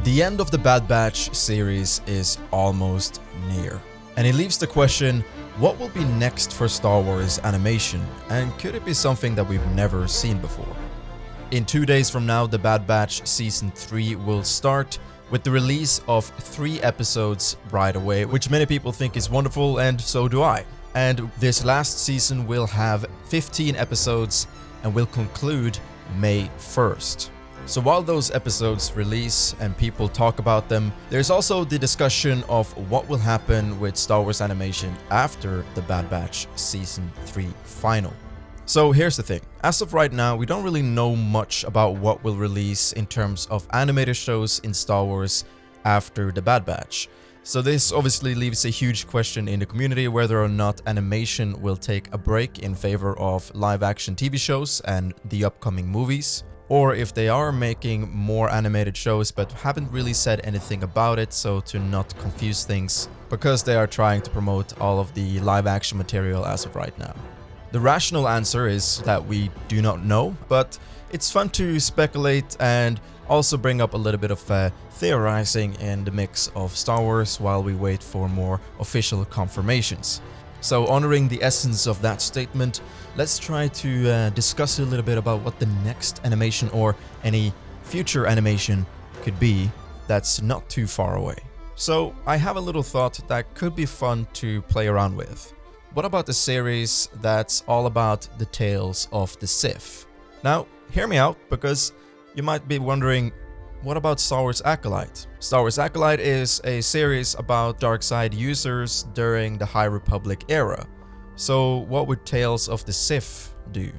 The end of the Bad Batch series is almost near, and it leaves the question, what will be next for Star Wars animation, and could it be something that we've never seen before? In 2 days from now, the Bad Batch Season 3 will start with the release of 3 episodes right away, which many people think is wonderful, and so do I. And this last season will have 15 episodes and will conclude May 1st. So while those episodes release and people talk about them, there's also the discussion of what will happen with Star Wars animation after the Bad Batch Season 3 final. So here's the thing, as of right now, we don't really know much about what will release in terms of animated shows in Star Wars after the Bad Batch. So this obviously leaves a huge question in the community whether or not animation will take a break in favor of live-action TV shows and the upcoming movies, or if they are making more animated shows but haven't really said anything about it, so to not confuse things, because they are trying to promote all of the live-action material as of right now. The rational answer is that we do not know, but it's fun to speculate and also bring up a little bit of theorizing in the mix of Star Wars while we wait for more official confirmations. So honoring the essence of that statement, let's try to discuss a little bit about what the next animation or any future animation could be that's not too far away. So I have a little thought that could be fun to play around with. What about a series that's all about the tales of the Sith? Now, hear me out, because you might be wondering, what about Star Wars Acolyte? Star Wars Acolyte is a series about dark side users during the High Republic era. So what would Tales of the Sith do?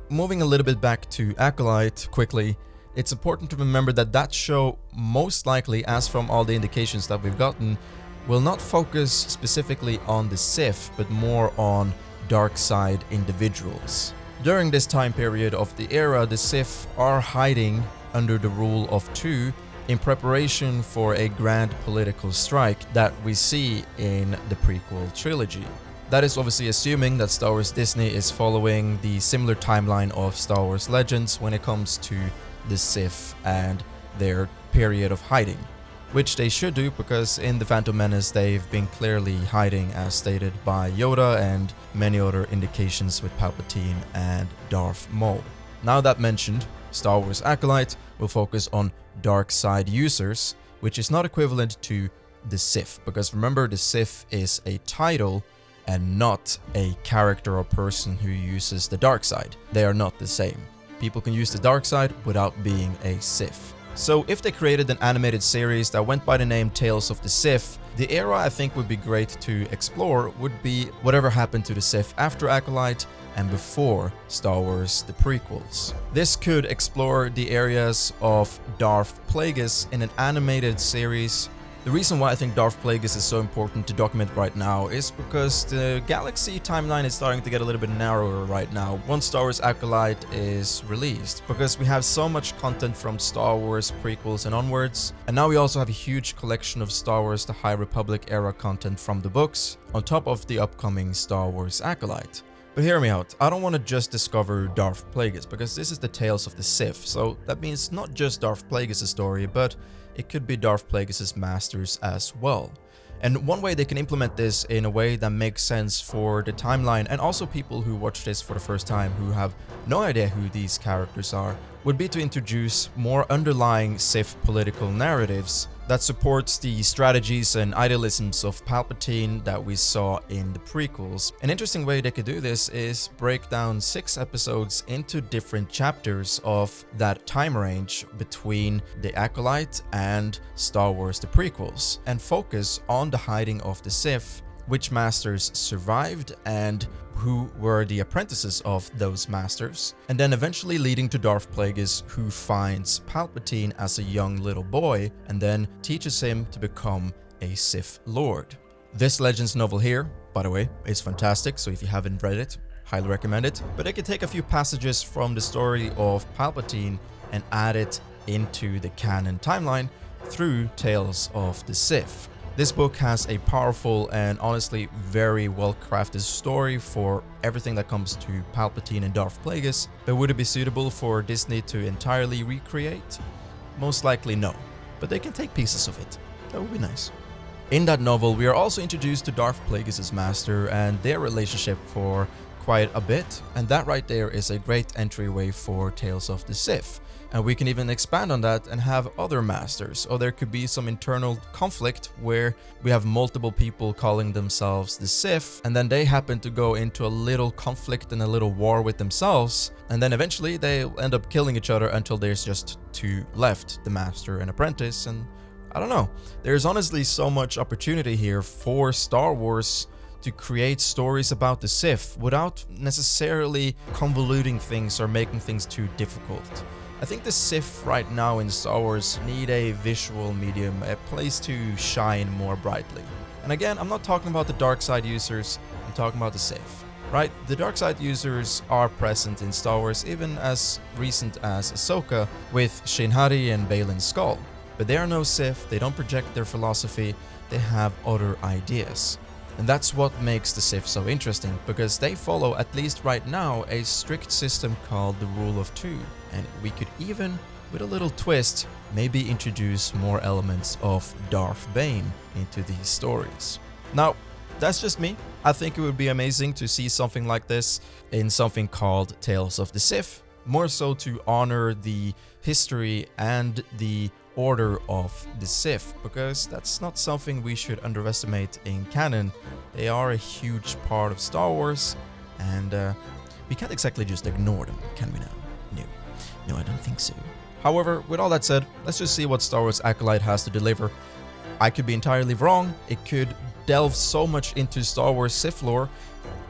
Moving a little bit back to Acolyte quickly, it's important to remember that that show, most likely, as from all the indications that we've gotten, will not focus specifically on the Sith, but more on dark side individuals. During this time period of the era, the Sith are hiding under the rule of 2 in preparation for a grand political strike that we see in the prequel trilogy. That is obviously assuming that Star Wars Disney is following the similar timeline of Star Wars Legends when it comes to the Sith and their period of hiding, which they should do, because in The Phantom Menace they've been clearly hiding, as stated by Yoda and many other indications with Palpatine and Darth Maul. Now that mentioned, Star Wars Acolyte will focus on dark side users, which is not equivalent to the Sith, because remember, the Sith is a title and not a character or person who uses the dark side. They are not the same. People can use the dark side without being a Sith. So if they created an animated series that went by the name Tales of the Sith, the era I think would be great to explore would be whatever happened to the Sith after Acolyte and before Star Wars the prequels. This could explore the areas of Darth Plagueis in an animated series. The reason why I think Darth Plagueis is so important to document right now is because the galaxy timeline is starting to get a little bit narrower right now once Star Wars Acolyte is released, because we have so much content from Star Wars prequels and onwards, and now we also have a huge collection of Star Wars The High Republic era content from the books, on top of the upcoming Star Wars Acolyte. But hear me out, I don't want to just discover Darth Plagueis, because this is the Tales of the Sith, so that means not just Darth Plagueis' story, but it could be Darth Plagueis' masters as well. And one way they can implement this in a way that makes sense for the timeline, and also people who watch this for the first time who have no idea who these characters are, would be to introduce more underlying Sith political narratives that supports the strategies and idealisms of Palpatine that we saw in the prequels. An interesting way they could do this is break down 6 episodes into different chapters of that time range between the Acolyte and Star Wars the prequels, and focus on the hiding of the Sith, which masters survived and who were the apprentices of those masters, and then eventually leading to Darth Plagueis, who finds Palpatine as a young little boy and then teaches him to become a Sith Lord. This Legends novel here, by the way, is fantastic, so if you haven't read it, highly recommend it. But I could take a few passages from the story of Palpatine and add it into the canon timeline through Tales of the Sith. This book has a powerful and honestly very well-crafted story for everything that comes to Palpatine and Darth Plagueis, but would it be suitable for Disney to entirely recreate? Most likely no. but they can take pieces of it. That would be nice. In that novel, we are also introduced to Darth Plagueis' master and their relationship for quite a bit, and that right there is a great entryway for Tales of the Sith. And we can even expand on that and have other masters, or there could be some internal conflict where we have multiple people calling themselves the Sith, and then they happen to go into a little conflict and a little war with themselves, and then eventually they end up killing each other until there's just two left, the master and apprentice. And I don't know, there's honestly so much opportunity here for Star Wars to create stories about the Sith without necessarily convoluting things or making things too difficult. I think the Sith right now in Star Wars need a visual medium, a place to shine more brightly. And again, I'm not talking about the dark side users, I'm talking about the Sith, right? The dark side users are present in Star Wars even as recent as Ahsoka with Shin Hati and Baylan Skoll. But they are no Sith, they don't project their philosophy, they have other ideas. And that's what makes the Sith so interesting, because they follow, at least right now, a strict system called the Rule of Two. And we could even, with a little twist, maybe introduce more elements of Darth Bane into these stories. Now, that's just me. I think it would be amazing to see something like this in something called Tales of the Sith, more so to honor the history and the order of the Sith, because that's not something we should underestimate in canon. They are a huge part of Star Wars, and we can't exactly just ignore them, can we now? No, I don't think so. However, with all that said, let's just see what Star Wars Acolyte has to deliver. I could be entirely wrong. It could delve so much into Star Wars Sith lore.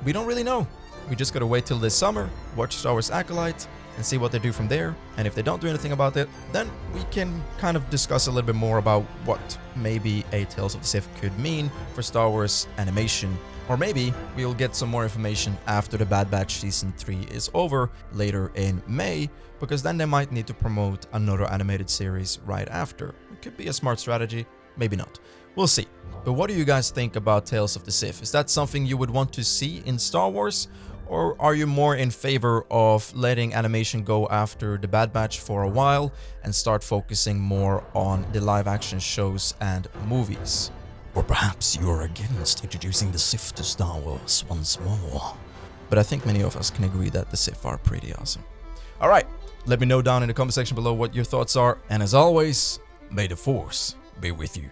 We don't really know. We just gotta wait till this summer, watch Star Wars Acolyte, and see what they do from there. And if they don't do anything about it, then we can kind of discuss a little bit more about what maybe a Tales of the Sith could mean for Star Wars animation. Or maybe we'll get some more information after the Bad Batch Season 3 is over later in May, because then they might need to promote another animated series right after. It could be a smart strategy, maybe not. We'll see. But what do you guys think about Tales of the Sith? Is that something you would want to see in Star Wars? Or are you more in favor of letting animation go after the Bad Batch for a while and start focusing more on the live action shows and movies? Or perhaps you're against introducing the Sith to Star Wars once more. But I think many of us can agree that the Sith are pretty awesome. Alright, let me know down in the comment section below what your thoughts are. And as always, may the Force be with you.